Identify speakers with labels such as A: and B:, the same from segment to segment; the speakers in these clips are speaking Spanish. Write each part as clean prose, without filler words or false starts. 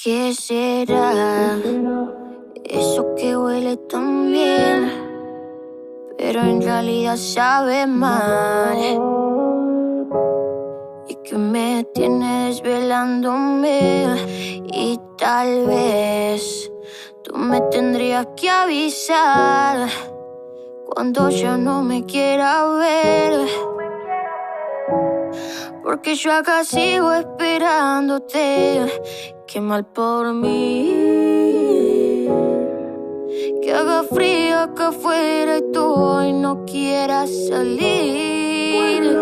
A: ¿Qué será eso que huele tan bien, pero en realidad sabe mal? Y que me tiene desvelándome. Y tal vez tú me tendrías que avisar cuando ya no me quiera ver, porque yo acá sigo esperándote. Qué mal por mí, que haga frío acá afuera y tú hoy no quieras salir.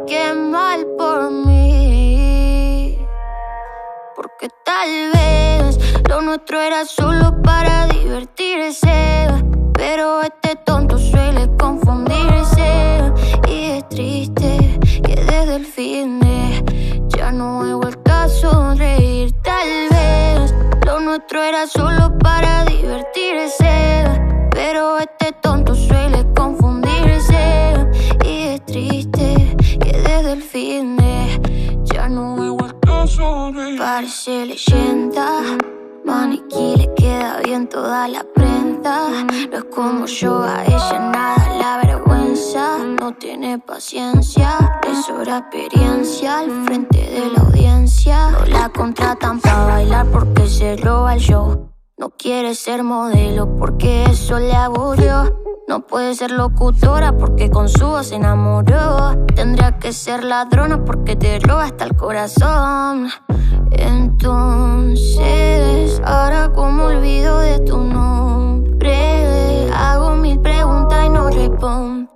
A: Qué mal por mí, porque tal vez lo nuestro era solo para divertirse, pero este tonto suele confundirse. Y es triste que desde el fin ya no he vuelto a sonreír. Tal vez lo nuestro era solo para divertirse, pero este tonto suele confundirse. Y es triste que desde el fin ya no he vuelto a sonreír. Parece leyenda, maniquí, le queda bien toda la prenda. No es como yo, a ella nada la vergüenza. No tiene paciencia, le sobra experiencia al frente de la audiencia. No la contratan para bailar porque se roba el show. No quiere ser modelo porque eso le aburrió. No puede ser locutora porque con su voz se enamoró. Tendría que ser ladrona porque te roba hasta el corazón. Entonces, ahora como olvido de tu nombre, hago mil preguntas y no respondo.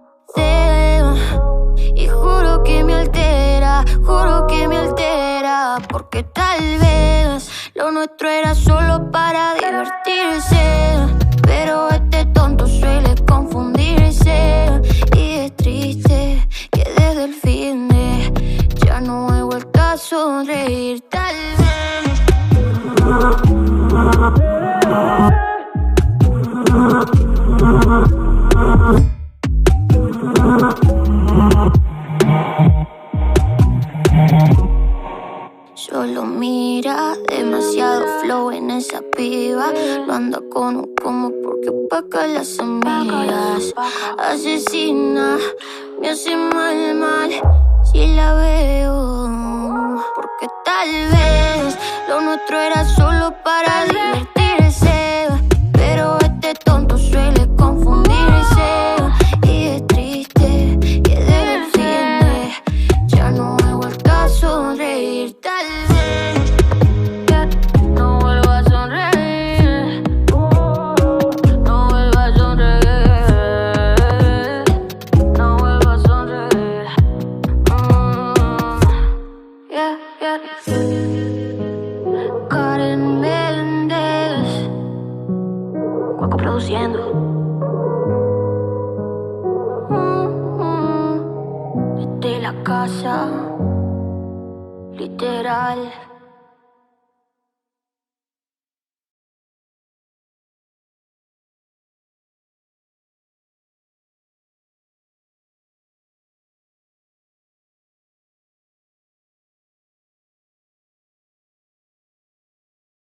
A: Y juro que me altera, porque tal vez lo nuestro era solo para divertirse, pero este tonto suele confundirse. Y es triste que desde el fin ya no he vuelto a sonreír. Tal vez solo mira, demasiado flow en esa piba. Lo anda con un como porque opaca las amigas. Asesina, me hace mal si la veo, porque tal vez lo nuestro era solo para divertirse, pero este tonto suele confundirse. Y es triste que desde el fin ya no he vuelto a sonreír. Tal vez no vuelva a sonreír, no vuelva a sonreír, no vuelva a sonreír. Yeah. Karen Méndez, Guaco produciendo. Desde la casa, literal.